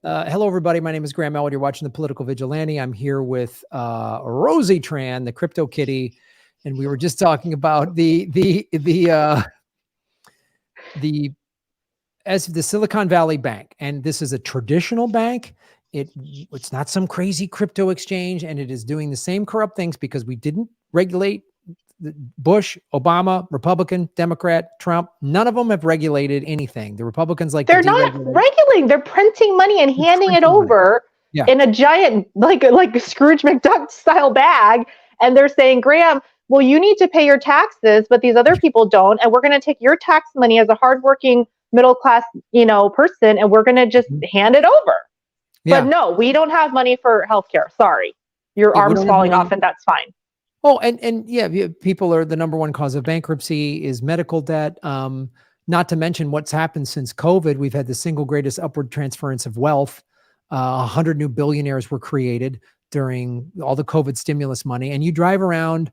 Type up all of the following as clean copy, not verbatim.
Hello, everybody. My name is Graham Elwood. You're watching the Political Vigilante. I'm here with Rosie Tran, the crypto kitty, and we were just talking about the Silicon Valley Bank, and this is a traditional bank. It's not some crazy crypto exchange, and it is doing the same corrupt things because we didn't regulate. Bush, Obama, Republican, Democrat, Trump, none of them have regulated anything. The Republicans they're not regulating. They're printing money and handing it over in a giant, like Scrooge McDuck style bag. And they're saying, Graham, well, you need to pay your taxes, but these other people don't. And we're going to take your tax money as a hardworking middle class, person, and we're going to just hand it over. Yeah. But no, we don't have money for healthcare. Sorry, your arm's falling off, and that's fine. Oh, and yeah, people are the number one cause of bankruptcy is medical debt. Not to mention what's happened since COVID. We've had the single greatest upward transference of wealth. 100 new billionaires were created during all the COVID stimulus money. And you drive around,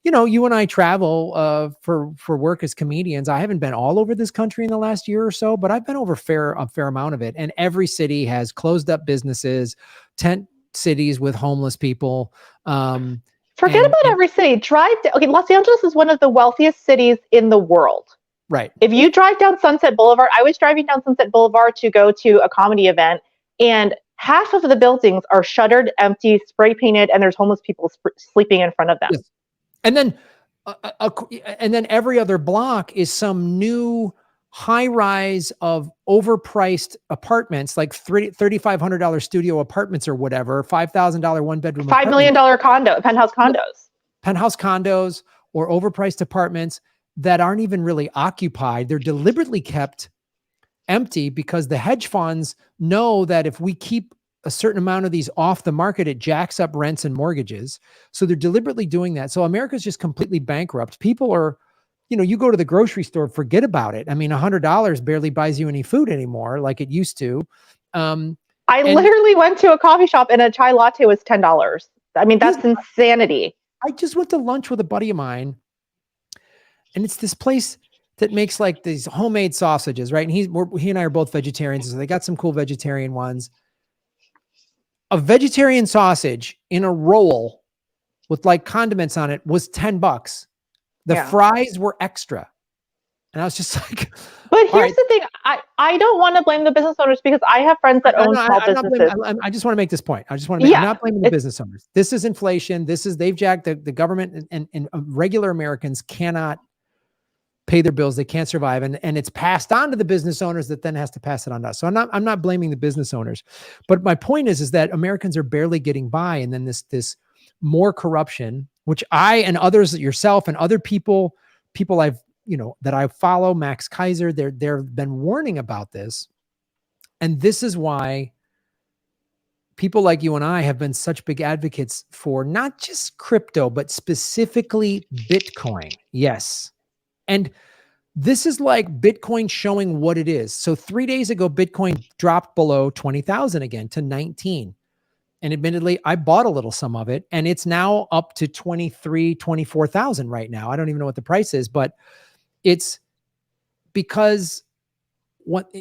you and I travel for work as comedians. I haven't been all over this country in the last year or so, but I've been over a fair amount of it. And every city has closed up businesses, tent cities with homeless people. Forget about every city. Los Angeles is one of the wealthiest cities in the world. Right. If you drive down Sunset Boulevard, I was driving down Sunset Boulevard to go to a comedy event, and half of the buildings are shuttered, empty, spray painted, and there's homeless people sleeping in front of them. Yes. And then every other block is some new high rise of overpriced apartments, like $3,500 studio apartments or whatever, $5,000 one bedroom, $5 million penthouse condos, or overpriced apartments that aren't even really occupied. They're deliberately kept empty because the hedge funds know that if we keep a certain amount of these off the market, it jacks up rents and mortgages. So they're deliberately doing that. So America's just completely bankrupt. People are, you go to the grocery store, forget about it. I mean, $100 barely buys you any food anymore like it used to. I literally went to a coffee shop and a chai latte was $10. I mean, that's insanity. I just went to lunch with a buddy of mine, and it's this place that makes like these homemade sausages, right? And he and I are both vegetarians, so they got some cool vegetarian ones. A vegetarian sausage in a roll with like condiments on it was $10. The fries were extra. And I was just like, but here's the thing. I don't want to blame the business owners because I have friends that own small businesses. I just want to make this point. I'm not blaming the business owners. This is inflation. They've jacked the government and regular Americans cannot pay their bills. They can't survive. And it's passed on to the business owners that then has to pass it on to us. So I'm not blaming the business owners, but my point is that Americans are barely getting by. And then this more corruption, which I and others, yourself and other people I've, that I follow, Max Kaiser, they've been warning about this. And this is why people like you and I have been such big advocates for not just crypto, but specifically Bitcoin. Yes. And this is like Bitcoin showing what it is. So 3 days ago, Bitcoin dropped below 20,000 again to 19. And admittedly, I bought a little some of it, and it's now up to 24,000 right now. I don't even know what the price is, but it's because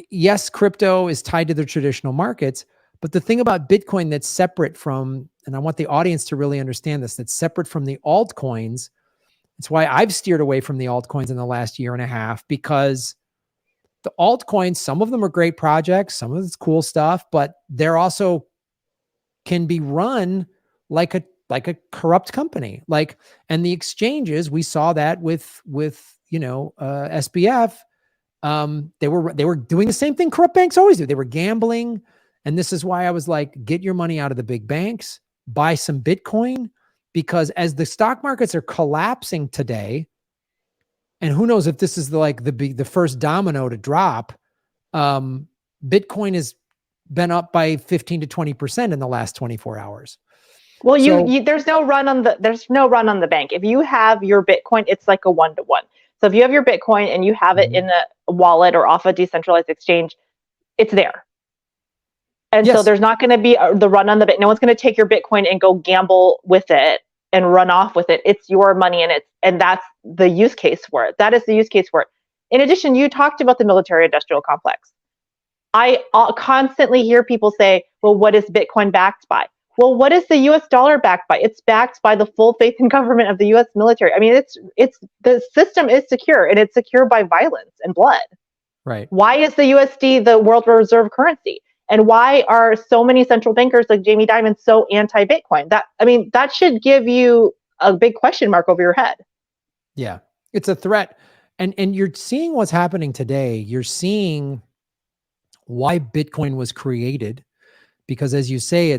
yes, crypto is tied to the traditional markets, but the thing about Bitcoin that's separate from, and I want the audience to really understand this, that's separate from the altcoins. It's why I've steered away from the altcoins in the last year and a half, because the altcoins, some of them are great projects, some of it's cool stuff, but they're also can be run like a corrupt company. And the exchanges, we saw that with SBF. They were doing the same thing corrupt banks always do. They were gambling. And this is why I was like, get your money out of the big banks, buy some Bitcoin, because as the stock markets are collapsing today, and who knows if this is the first domino to drop, Bitcoin has been up by 15 to 20% in the last 24 hours. Well, there's no run on the bank. If you have your Bitcoin, it's like a 1-to-1. So if you have your Bitcoin and you have it in a wallet or off a decentralized exchange, it's there. And so there's not going to be the run on the bank. No one's going to take your Bitcoin and go gamble with it and run off with it. It's your money, and that's the use case for it. That is the use case for it. In addition, you talked about the military industrial complex. I constantly hear people say, well, what is Bitcoin backed by? Well, what is the US dollar backed by? It's backed by the full faith and government of the US military. I mean, it's the system is secure, and it's secure by violence and blood. Right. Why is the USD the world reserve currency? And why are so many central bankers like Jamie Dimon so anti-Bitcoin? That should give you a big question mark over your head. Yeah, it's a threat. And you're seeing what's happening today. You're seeing why Bitcoin was created, because as you say,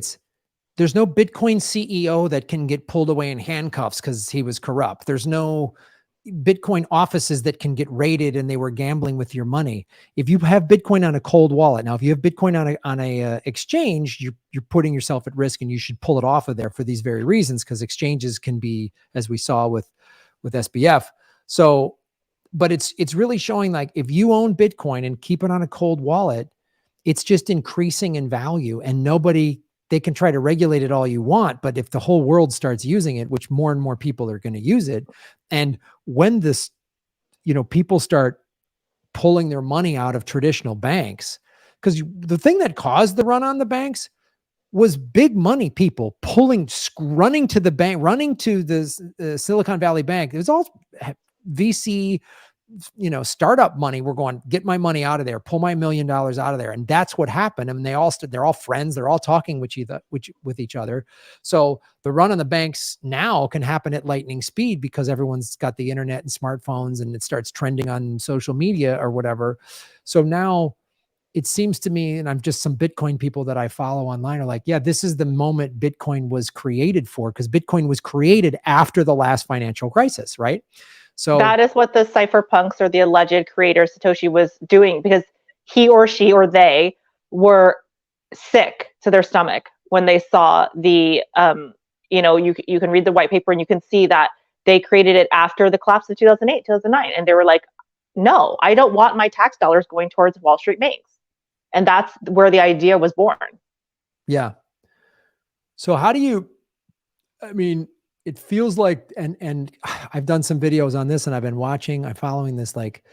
there's no Bitcoin CEO that can get pulled away in handcuffs because he was corrupt. There's no Bitcoin offices that can get raided and they were gambling with your money. If you have Bitcoin on a cold wallet, now if you have Bitcoin on a exchange, you're putting yourself at risk, and you should pull it off of there for these very reasons, because exchanges can be, as we saw with SBF. So, but it's really showing, like, if you own Bitcoin and keep it on a cold wallet, it's just increasing in value, and they can try to regulate it all you want, but if the whole world starts using it, which more and more people are going to use it, and when this, people start pulling their money out of traditional banks, because the thing that caused the run on the banks was big money people running to the bank, running to the Silicon Valley Bank. It was all VC, startup money. We're going, get my money out of there, pull my $1 million out of there. And that's what happened. I mean, they're all friends. They're all talking with each other. So the run on the banks now can happen at lightning speed because everyone's got the internet and smartphones, and it starts trending on social media or whatever. So now it seems to me, and I'm just some Bitcoin people that I follow online are like, yeah, this is the moment Bitcoin was created for, because Bitcoin was created after the last financial crisis, right? So that is what the cypherpunks, or the alleged creator Satoshi, was doing, because he or she or they were sick to their stomach when they saw the, you can read the white paper and you can see that they created it after the collapse of 2008, 2009. And they were like, no, I don't want my tax dollars going towards Wall Street banks. And that's where the idea was born. Yeah. So how do you, it feels like, and I've done some videos on this, and I'm following this, like,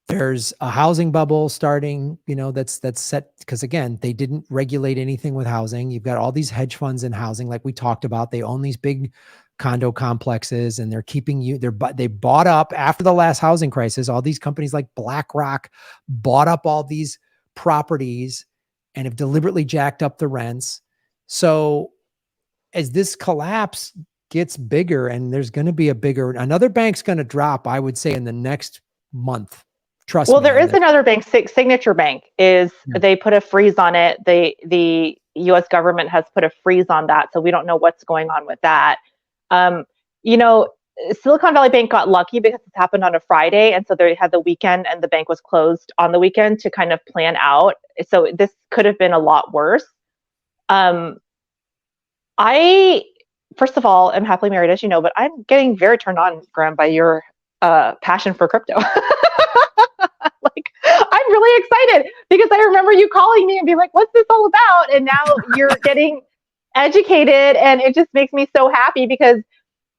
there's a housing bubble starting, that's set, because again, they didn't regulate anything with housing. You've got all these hedge funds in housing, like we talked about. They own these big condo complexes, and they're they bought up, after the last housing crisis, all these companies like BlackRock bought up all these properties and have deliberately jacked up the rents. So as this collapse gets bigger, and there's going to be another bank's going to drop, I would say, in the next month. Trust me. Well, there is another bank, Signature Bank, they put a freeze on it. The US government has put a freeze on that. So we don't know what's going on with that. Silicon Valley Bank got lucky because it happened on a Friday. And so they had the weekend, and the bank was closed on the weekend to kind of plan out. So this could have been a lot worse. First of all, I'm happily married, as you know, but I'm getting very turned on, Graham, by your passion for crypto. Like, I'm really excited because I remember you calling me and being like, what's this all about? And now you're getting educated, and it just makes me so happy, because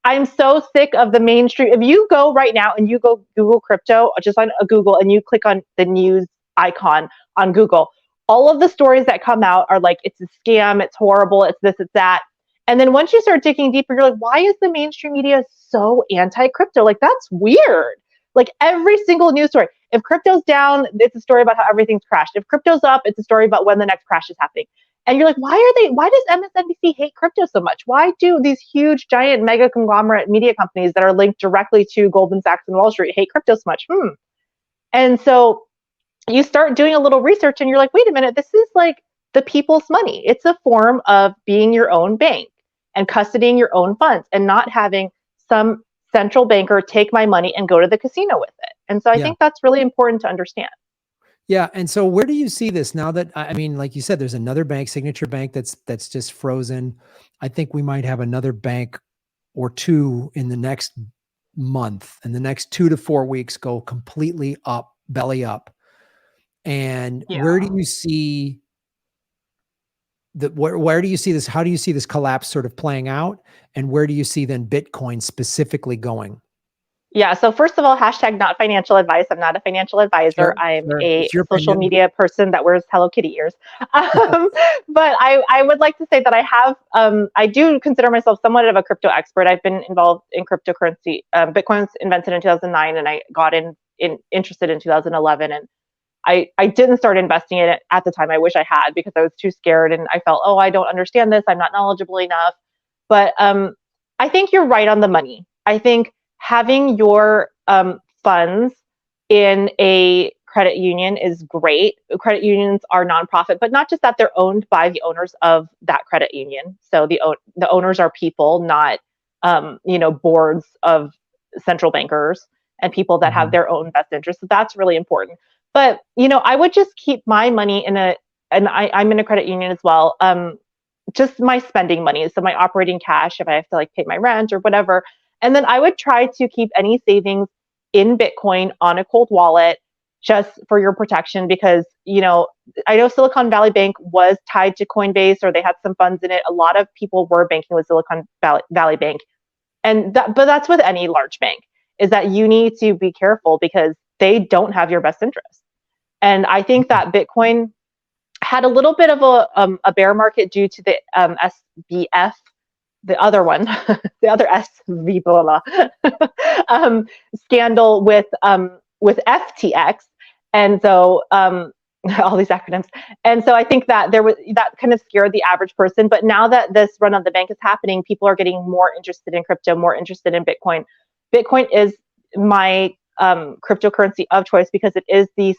I'm so sick of the mainstream. If you go right now and you go Google crypto, just on Google, and you click on the news icon on Google, all of the stories that come out are like, it's a scam, it's horrible, it's this, it's that. And then once you start digging deeper, you're like, why is the mainstream media so anti-crypto? Like, that's weird. Like, every single news story, if crypto's down, it's a story about how everything's crashed. If crypto's up, it's a story about when the next crash is happening. And you're like, why does MSNBC hate crypto so much? Why do these huge, giant, mega conglomerate media companies that are linked directly to Goldman Sachs and Wall Street hate crypto so much? And so you start doing a little research, and you're like, wait a minute, this is like the people's money. It's a form of being your own bank and custodying your own funds, and not having some central banker take my money and go to the casino with it. And so I think that's really important to understand. Yeah. And so where do you see this now that, like you said, there's another bank, Signature Bank, that's just frozen. I think we might have another bank or two in the next month, and the next 2 to 4 weeks go completely up, belly up. And where do you see where do you see this? How do you see this collapse sort of playing out? And where do you see then Bitcoin specifically going? Yeah. So first of all, hashtag not financial advice. I'm not a financial advisor. Sure, I'm sure. a It's your social opinion. media person that wears Hello Kitty ears. But I would like to say that I do consider myself somewhat of a crypto expert. I've been involved in cryptocurrency. Bitcoin's invented in 2009, and I got interested in 2011. And I didn't start investing in it at the time. I wish I had, because I was too scared and I felt, oh, I don't understand this. I'm not knowledgeable enough. But I think you're right on the money. I think having your funds in a credit union is great. Credit unions are nonprofit, but not just that, they're owned by the owners of that credit union. So the owners are people, not boards of central bankers and people that have their own best interests. So that's really important. But I would just keep my money in I'm in a credit union as well. Just my spending money, so my operating cash, if I have to like pay my rent or whatever. And then I would try to keep any savings in Bitcoin on a cold wallet, just for your protection, because I know Silicon Valley Bank was tied to Coinbase, or they had some funds in it. A lot of people were banking with Silicon Valley Bank, but that's with any large bank, is that you need to be careful because they don't have your best interest. And I think that Bitcoin had a little bit of a bear market due to the SBF, the other one, the other SVBOLA scandal with FTX, and so all these acronyms. And so I think that that kind of scared the average person. But now that this run on the bank is happening, people are getting more interested in crypto, more interested in Bitcoin. Bitcoin is my cryptocurrency of choice because it is the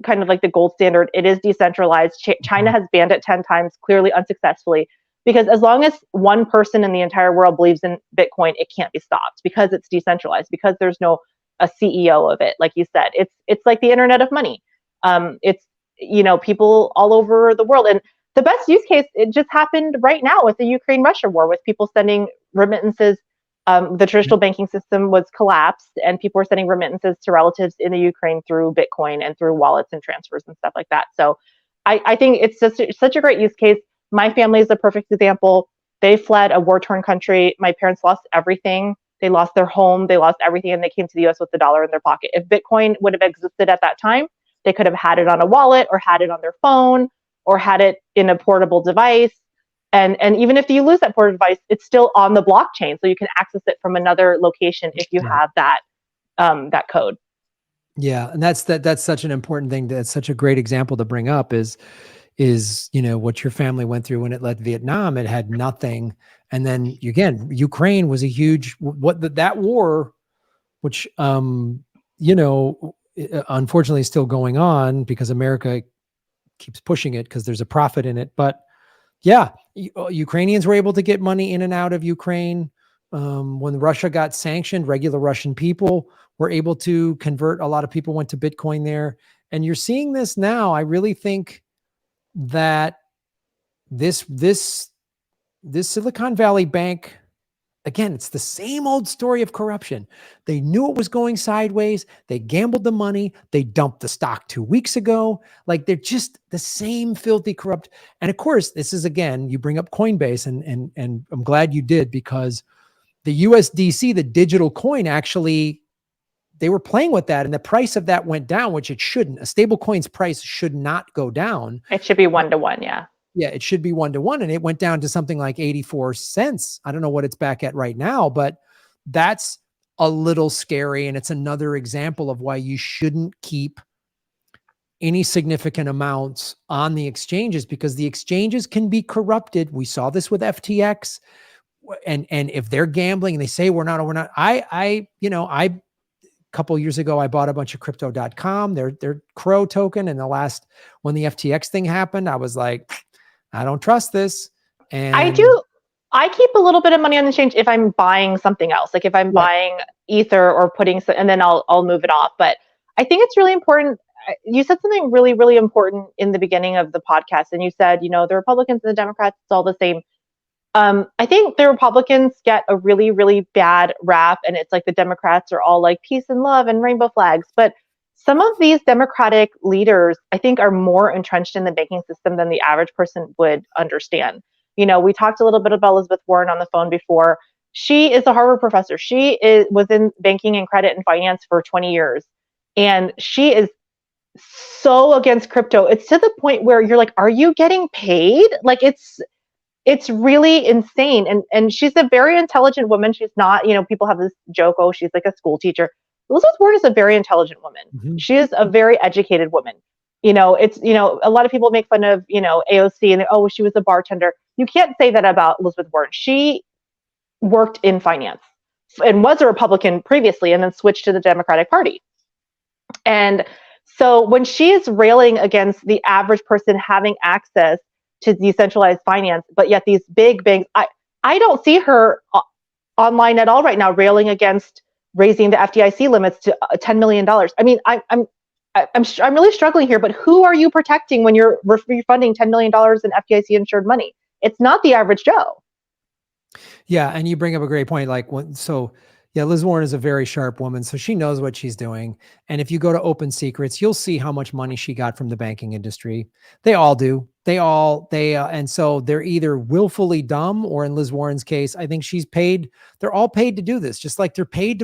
kind of like the gold standard. It is decentralized. China has banned it 10 times, clearly unsuccessfully, because as long as one person in the entire world believes in Bitcoin, it can't be stopped because it's decentralized, because there's no a CEO of it. Like you said, it's like the internet of money. It's people all over the world. And the best use case, it just happened right now with the Ukraine-Russia war, with people sending remittances. The traditional banking system was collapsed, and people were sending remittances to relatives in the Ukraine through Bitcoin and through wallets and transfers and stuff like that. So I think it's just such a great use case. My family is a perfect example. They fled a war-torn country. My parents lost everything. They lost their home. They lost everything, and they came to the US with the dollar in their pocket. If Bitcoin would have existed at that time, they could have had it on a wallet, or had it on their phone, or had it in a portable device. And even if you lose that portable device, it's still on the blockchain, so you can access it from another location if you have that code. Yeah, and that's such an important thing. That's such a great example to bring up is what your family went through when it left Vietnam. It had nothing, and then again, Ukraine was a huge that war, which unfortunately is still going on because America keeps pushing it because there's a profit in it. But yeah, Ukrainians were able to get money in and out of Ukraine. When Russia got sanctioned, regular Russian people were able to convert. A lot of people went to Bitcoin there. And you're seeing this now. I really think that this Silicon Valley Bank, again, it's the same old story of corruption. They knew it was going sideways. They gambled the money. They dumped the stock 2 weeks ago. Like, they're just the same filthy corrupt. And of course, this is, again, you bring up Coinbase, and I'm glad you did, because the USDC, the digital coin, actually, they were playing with that, and the price of that went down, which it shouldn't. A stable coin's price should not go down. It should be 1-to-1. Yeah. Yeah, it should be 1-to-1, and it went down to something like 84 cents. I don't know what it's back at right now, but that's a little scary. And it's another example of why you shouldn't keep any significant amounts on the exchanges, because the exchanges can be corrupted. We saw this with FTX. And if they're gambling and they say we're not, a couple of years ago, I bought a bunch of crypto.com, their Crow token. And when the FTX thing happened, I was like, I don't trust this. And I keep a little bit of money on the exchange if I'm buying something else, like if I'm buying Ether or and then I'll move it off. But I think it's really important. You said something really, really important in the beginning of the podcast. And you said, the Republicans and the Democrats, it's all the same. I think the Republicans get a really, really bad rap, and it's like the Democrats are all like peace and love and rainbow flags. But some of these Democratic leaders, I think, are more entrenched in the banking system than the average person would understand. We talked a little bit about Elizabeth Warren on the phone before. She is a Harvard professor. Was in banking and credit and finance for 20 years. And she is so against crypto. It's to the point where you're like, are you getting paid? Like it's really insane. And she's a very intelligent woman. She's not, people have this joke, oh, she's like a school teacher. Elizabeth Warren is a very intelligent woman. Mm-hmm. She is a very educated woman. A lot of people make fun of, AOC and oh, she was a bartender. You can't say that about Elizabeth Warren. She worked in finance and was a Republican previously and then switched to the Democratic Party. And so when she is railing against the average person having access to decentralized finance, but yet these big banks, I don't see her online at all right now railing against raising the FDIC limits to $10 million. I mean, I'm really struggling here, but who are you protecting when you're refunding $10 million in FDIC insured money? It's not the average Joe. Yeah. And you bring up a great point. Liz Warren is a very sharp woman, so she knows what she's doing. And if you go to Open Secrets, you'll see how much money she got from the banking industry. They all do. And so they're either willfully dumb, or in Liz Warren's case, I think she's paid. They're all paid to do this, just like they're paid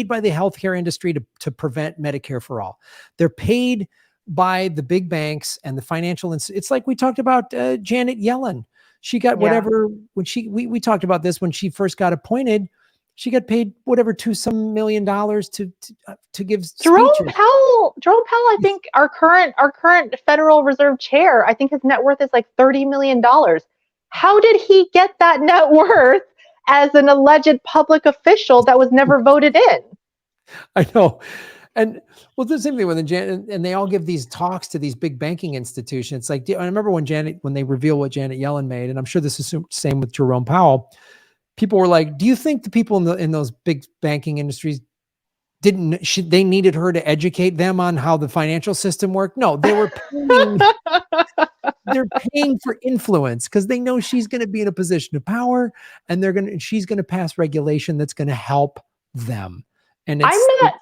by the healthcare industry to prevent Medicare for all. They're paid by the big banks and the financial. It's like we talked about Janet Yellen. She got whatever when we talked about this when she first got appointed. She got paid whatever $2 million to give Jerome speeches. Powell, I think our current Federal Reserve chair, I think his net worth is like $30 million. How did he get that net worth as an alleged public official that was never voted in? I know. And well, the same thing with and they all give these talks to these big banking institutions. It's like, I remember when they revealed what Janet Yellen made, and I'm sure this is the same with Jerome Powell. People were like, do you think the people in those big banking industries they needed her to educate them on how the financial system worked? No, they were they're paying for influence because they know she's going to be in a position of power and she's going to pass regulation that's going to help them. And I'm not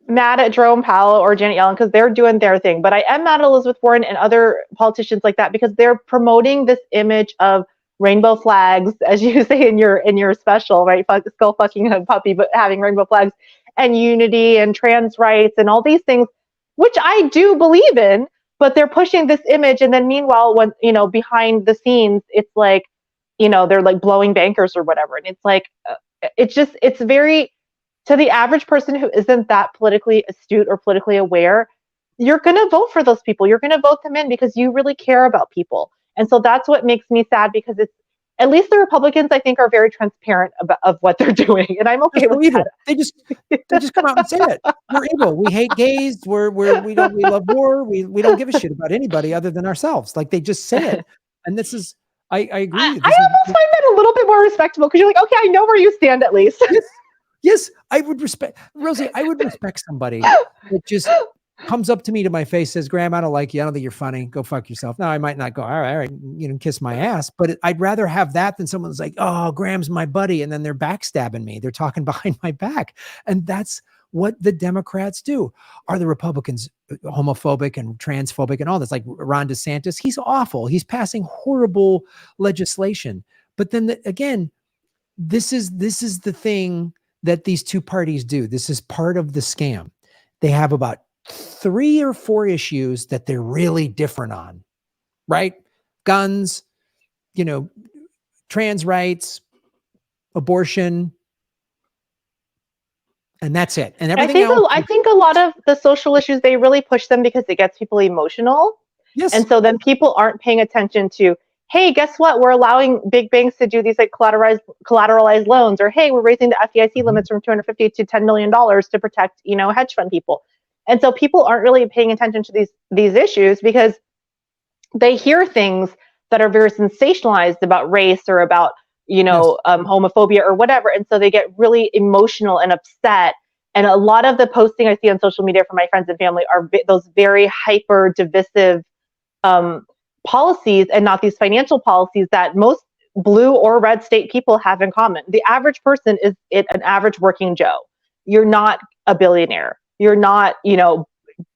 mad at Jerome Powell or Janet Yellen because they're doing their thing, but I am mad at Elizabeth Warren and other politicians like that because they're promoting this image of rainbow flags, as you say in your special, right? Skull fucking a puppy, but having rainbow flags and unity and trans rights and all these things, which I do believe in, but they're pushing this image. And then meanwhile, when, behind the scenes, it's like, they're like blowing bankers or whatever. And it's like, it's very, to the average person who isn't that politically astute or politically aware, you're going to vote for those people. You're going to vote them in because you really care about people. And so that's what makes me sad because it's, at least the Republicans, I think, are very transparent of what they're doing. And I'm okay with that. They just come out and say it. We're evil. We hate gays. We love war. We don't give a shit about anybody other than ourselves. Like they just say it. And this is, I agree. I almost find that a little bit more respectable because you're like, okay, I know where you stand at least. Yes, I would respect, Rosie, I would respect somebody that just comes up to me to my face, says, Graham, I don't like you. I don't think you're funny. Go fuck yourself. Now I might not go, all right, kiss my ass. But I'd rather have that than someone's like, oh, Graham's my buddy. And then they're backstabbing me. They're talking behind my back. And that's what the Democrats do. Are the Republicans homophobic and transphobic and all this? Like Ron DeSantis, he's awful. He's passing horrible legislation. But then again, this is the thing that these two parties do. This is part of the scam. They have about 3 or 4 issues that they're really different on, right? Guns, trans rights, abortion, and that's it. And everything else. I think a lot of the social issues, they really push them because it gets people emotional. Yes. And so then people aren't paying attention to, hey, guess what? We're allowing big banks to do these like collateralized loans, or hey, we're raising the FDIC limits from $250 to $10 million to protect, hedge fund people. And so people aren't really paying attention to these issues because they hear things that are very sensationalized about race or about, homophobia or whatever. And so they get really emotional and upset. And a lot of the posting I see on social media from my friends and family are those very hyper divisive policies and not these financial policies that most blue or red state people have in common. The average person is an average working Joe. You're not a billionaire. You're not,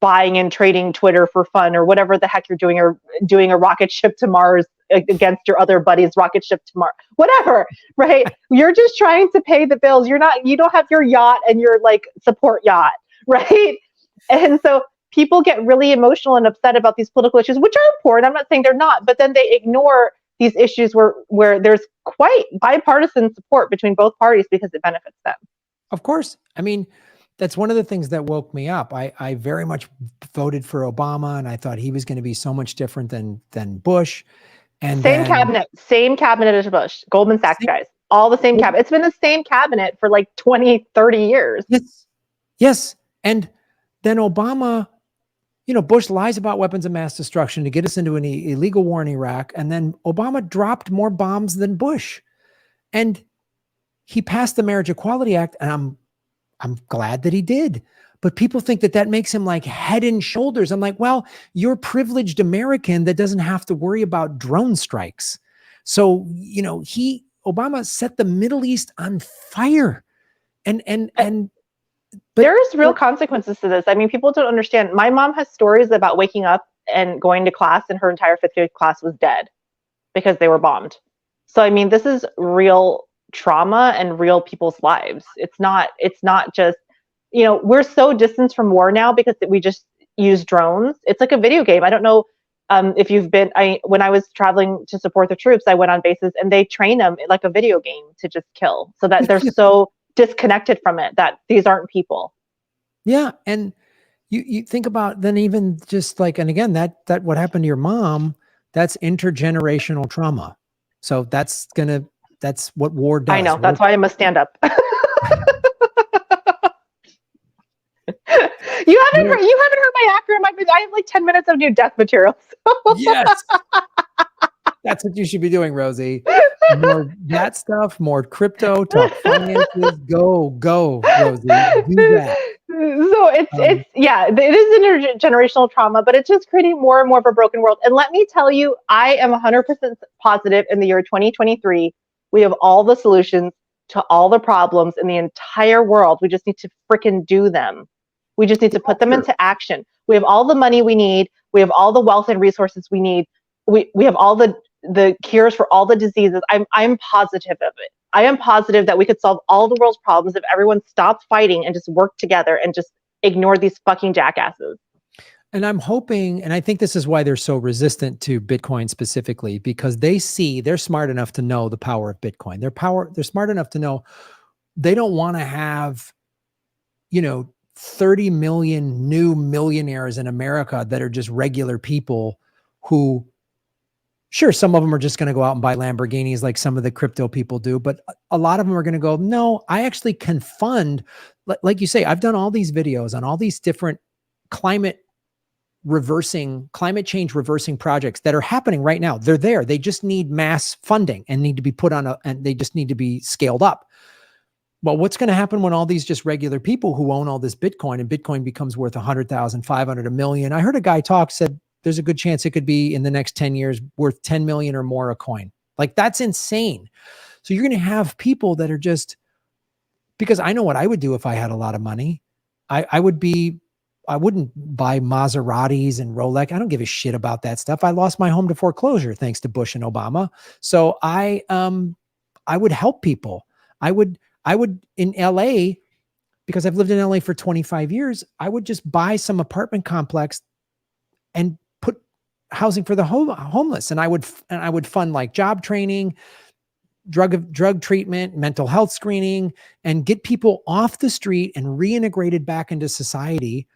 buying and trading Twitter for fun or whatever the heck you're doing, or doing a rocket ship to Mars against your other buddy's rocket ship tomorrow, whatever, right? You're just trying to pay the bills. You don't have your yacht and your like support yacht, right? And so people get really emotional and upset about these political issues, which are important. I'm not saying they're not, but then they ignore these issues where there's quite bipartisan support between both parties because it benefits them. Of course. I mean, that's one of the things that woke me up. I very much voted for Obama, and I thought he was going to be so much different than Bush. And same cabinet as Bush, Goldman Sachs guys, all the same cabinet. It's been the same cabinet for like 20, 30 years. Yes. And then Obama, Bush lies about weapons of mass destruction to get us into an illegal war in Iraq. And then Obama dropped more bombs than Bush. And he passed the Marriage Equality Act, and I'm glad that he did. But people think that makes him like head and shoulders. I'm like, well, you're a privileged American that doesn't have to worry about drone strikes. So, Obama set the Middle East on fire. But there's real consequences to this. I mean, people don't understand. My mom has stories about waking up and going to class and her entire 5th grade class was dead because they were bombed. So, I mean, this is real trauma and real people's lives. It's not just, we're so distanced from war now because we just use drones. It's like a video game. I don't know if you've been, when I was traveling to support the troops, I went on bases and they train them like a video game to just kill, so that they're so disconnected from it that these aren't people. Yeah. And you think about then even just like, and again, that what happened to your mom, that's intergenerational trauma. So that's what war does. I know. That's why I must stand up. You haven't heard my acronym. I have like 10 minutes of new death material. Yes. That's what you should be doing, Rosie. More that stuff, more crypto, talk finances. Go, Rosie. Do that. So it is intergenerational trauma, but it's just creating more and more of a broken world. And let me tell you, I am 100% positive in the year 2023, we have all the solutions to all the problems in the entire world. We just need to freaking do them. We just need to put them into action. We have all the money we need. We have all the wealth and resources we need. We have all the cures for all the diseases. I'm positive of it. I am positive that we could solve all the world's problems if everyone stopped fighting and just worked together and just ignore these fucking jackasses. And I'm hoping, and I think this is why they're so resistant to Bitcoin specifically, because they're smart enough to know the power of Bitcoin. They're smart enough to know they don't want to have, 30 million new millionaires in America that are just regular people who, sure, some of them are just going to go out and buy Lamborghinis like some of the crypto people do, but a lot of them are going to go, no, I actually can fund, like you say, I've done all these videos on all these different climate change reversing projects that are happening right now. They're there. They just need mass funding and need to be put on and they just need to be scaled up. Well, what's going to happen when all these just regular people who own all this Bitcoin and Bitcoin becomes worth 100,000, 500, $1 million? I heard a guy said there's a good chance it could be in the next 10 years worth 10 million or more a coin. Like, that's insane. So you're going to have people that are just, because I know what I would do if I had a lot of money. I wouldn't buy Maseratis and Rolex. I don't give a shit about that stuff. I lost my home to foreclosure thanks to Bush and Obama. So I would help people. I would in LA, because I've lived in LA for 25 years, I would just buy some apartment complex and put housing for the homeless. And I would fund like job training, drug treatment, mental health screening, and get people off the street and reintegrated back into society.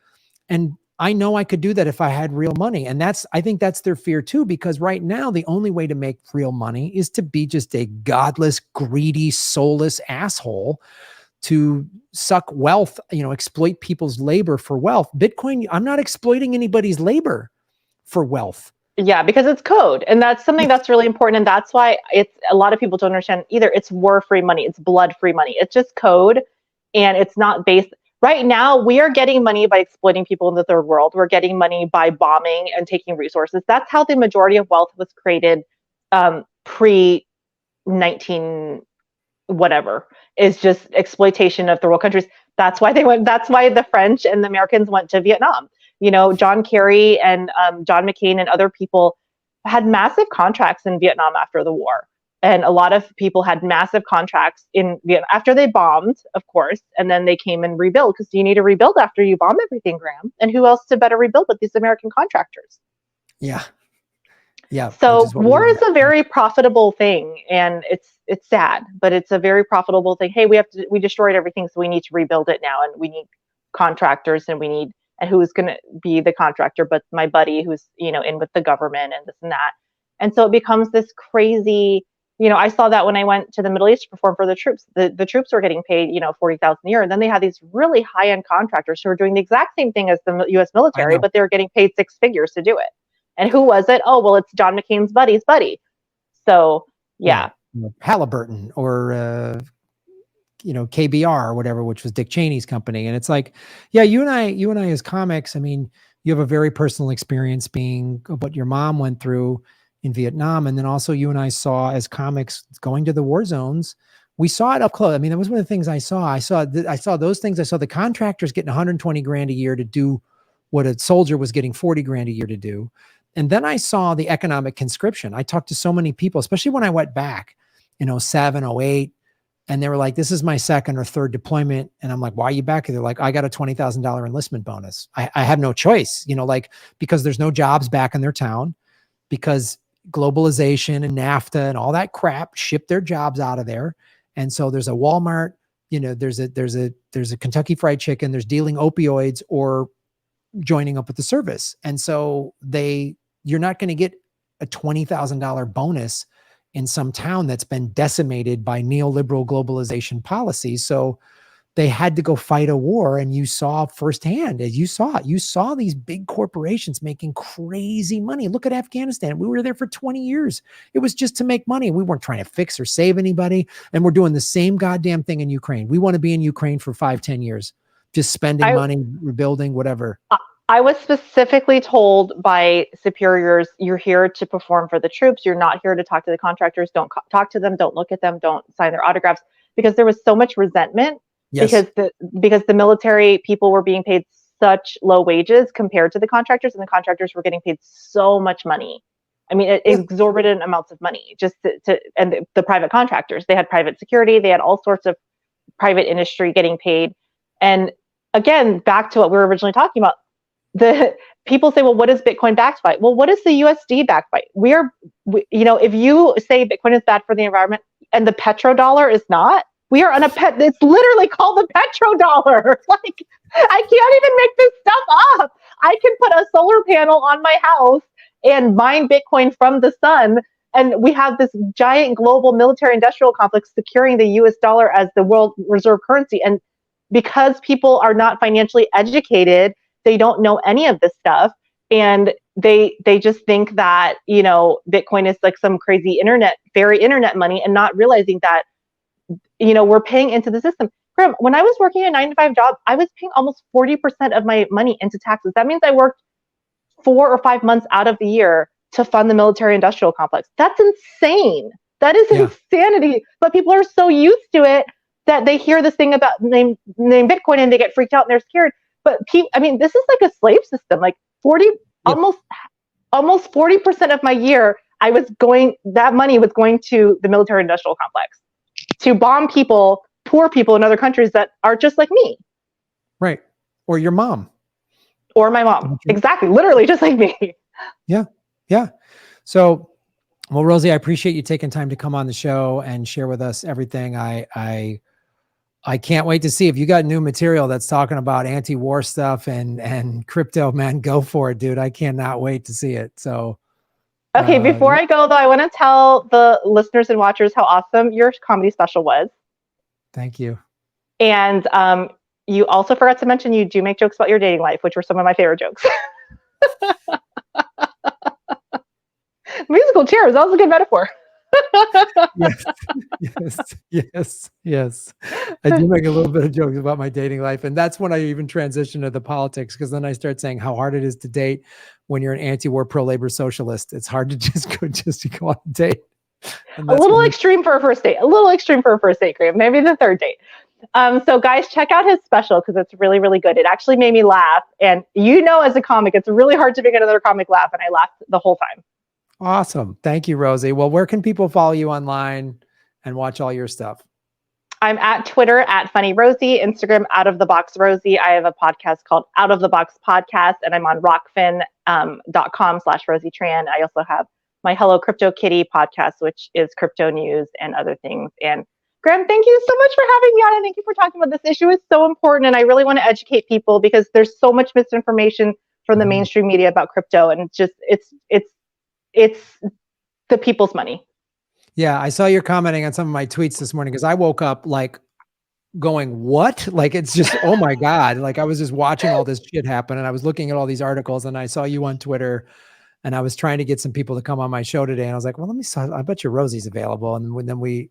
And I know I could do that if I had real money. And I think that's their fear too, because right now the only way to make real money is to be just a godless, greedy, soulless asshole to suck wealth, exploit people's labor for wealth. Bitcoin, I'm not exploiting anybody's labor for wealth. Yeah, because it's code. And that's something that's really important. And that's why a lot of people don't understand either. It's war-free money. It's blood-free money. It's just code. And it's not based. Right now, we are getting money by exploiting people in the third world. We're getting money by bombing and taking resources. That's how the majority of wealth was created pre-19 whatever, is just exploitation of third world countries. That's why the French and the Americans went to Vietnam. John Kerry and John McCain and other people had massive contracts in Vietnam after the war. And a lot of people had massive contracts in Vietnam after they bombed, of course, and then they came and rebuild, because you need to rebuild after you bomb everything, Graham. And who else to better rebuild but these American contractors? Yeah. Yeah. So war is a very profitable thing, and it's sad, but it's a very profitable thing. Hey, we destroyed everything, so we need to rebuild it now, and we need contractors, and who's going to be the contractor but my buddy who's, in with the government and this and that. And so it becomes this crazy, I saw that when I went to the Middle East to perform for the troops. The troops were getting paid, $40,000 a year. And then they had these really high-end contractors who were doing the exact same thing as the U.S. military, but they were getting paid six figures to do it. And who was it? Oh, well, it's John McCain's buddy's buddy. So, yeah. Halliburton or, KBR or whatever, which was Dick Cheney's company. And it's like, yeah, you and I as comics, I mean, you have a very personal experience being what your mom went through in Vietnam. And then also you and I saw as comics going to the war zones. We saw it up close. I mean, that was one of the things I saw. I saw those things. I saw the contractors getting 120 grand a year to do what a soldier was getting 40 grand a year to do. And then I saw the economic conscription. I talked to so many people, especially when I went back in 07, 08, and they were like, this is my second or third deployment. And I'm like, why are you back? And they're like, I got a $20,000 enlistment bonus. I have no choice, because there's no jobs back in their town, because globalization and NAFTA and all that crap shipped their jobs out of there. And so there's a Walmart, there's a Kentucky Fried Chicken, there's dealing opioids or joining up with the service. And so you're not going to get a $20,000 bonus in some town that's been decimated by neoliberal globalization policies. So they had to go fight a war. And you saw firsthand, as you saw these big corporations making crazy money. Look at Afghanistan. We were there for 20 years. It was just to make money. We weren't trying to fix or save anybody. And we're doing the same goddamn thing in Ukraine. We want to be in Ukraine for 5-10 years, just spending money, rebuilding, whatever. I was specifically told by superiors, you're here to perform for the troops. You're not here to talk to the contractors. Don't talk to them. Don't look at them. Don't sign their autographs, because there was so much resentment. Yes. Because the military people were being paid such low wages compared to the contractors, and the contractors were getting paid so much money. I mean, exorbitant amounts of money and the private contractors, they had private security. They had all sorts of private industry getting paid. And again, back to what we were originally talking about, the people say, well, what is Bitcoin backed by? Well, what is the USD backed by? If you say Bitcoin is bad for the environment and the petrodollar is not, we are on it's literally called the petrodollar. Like, I can't even make this stuff up. I can put a solar panel on my house and mine Bitcoin from the sun. And we have this giant global military industrial complex securing the US dollar as the world reserve currency. And because people are not financially educated, they don't know any of this stuff. And they just think that, Bitcoin is like some crazy internet money, and not realizing that, we're paying into the system. Graham, when I was working a 9-to-5 job, I was paying almost 40% of my money into taxes. That means I worked 4 or 5 months out of the year to fund the military industrial complex. That's insane. That is insanity. But people are so used to it that they hear this thing about name Bitcoin and they get freaked out and they're scared. But this is like a slave system. Like almost 40% of my year, that money was going to the military industrial complex to bomb poor people in other countries that are just like me. Right. Or your mom. Or my mom. Exactly. Literally just like me. Yeah. Yeah. So, well, Rosie, I appreciate you taking time to come on the show and share with us everything. I can't wait to see if you got new material that's talking about anti-war stuff and crypto, man. Go for it, dude. I cannot wait to see it. So, okay. Before I go though, I want to tell the listeners and watchers how awesome your comedy special was. Thank you. And you also forgot to mention you do make jokes about your dating life, which were some of my favorite jokes. Musical chairs. That was a good metaphor. Yes. I do make a little bit of jokes about my dating life. And that's when I even transition to the politics, because then I start saying how hard it is to date when you're an anti-war, pro-labor socialist. It's hard to just go on a date. A little extreme for a first date. Graham. Maybe the third date. So guys, check out his special because it's really, really good. It actually made me laugh. And as a comic, it's really hard to make another comic laugh. And I laughed the whole time. Awesome. Thank you, Rosie. Well, where can people follow you online and watch all your stuff? I'm at Twitter at Funny Rosie, Instagram Out of the Box Rosie. I have a podcast called Out of the Box Podcast, and I'm on rockfin.com/Rosie Tran. I also have my Hello Crypto Kitty podcast, which is crypto news and other things. And Graham, thank you so much for having me on, and thank you for talking about this issue. It's so important, and I really want to educate people because there's so much misinformation from the mainstream media about crypto, and it's the people's money. Yeah, I saw you're commenting on some of my tweets this morning because I woke up like going, what? Like, it's just, oh my God. Like, I was just watching all this shit happen and I was looking at all these articles and I saw you on Twitter and I was trying to get some people to come on my show today. And I was like, well, I bet you Rosie's available. And then we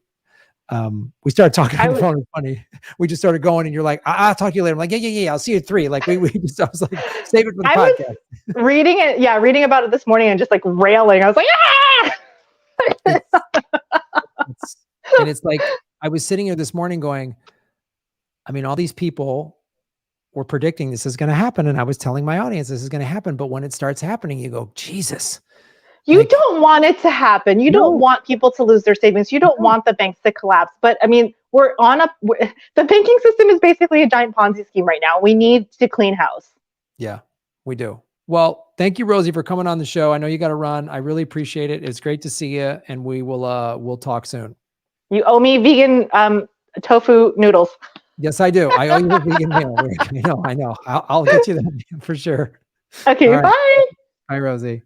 started talking on the phone. It's funny. We just started going and you're like, I'll talk to you later. I'm like, yeah. I'll see you at 3. Like I was like, save it for the podcast. Reading about it this morning and just like railing. I was like, ah! And it's like, I was sitting here this morning going, I mean, all these people were predicting this is going to happen. And I was telling my audience this is going to happen. But when it starts happening, you go, Jesus. You don't want it to happen. You don't want people to lose their savings. You don't want the banks to collapse. But I mean, the banking system is basically a giant Ponzi scheme right now. We need to clean house. Yeah, we do. Well, thank you, Rosie, for coming on the show. I know you got to run. I really appreciate it. It's great to see you, and we'll talk soon. You owe me vegan tofu noodles. Yes, I do. I owe you a vegan meal. I know. I'll get you that for sure. Okay, bye. Bye, Rosie.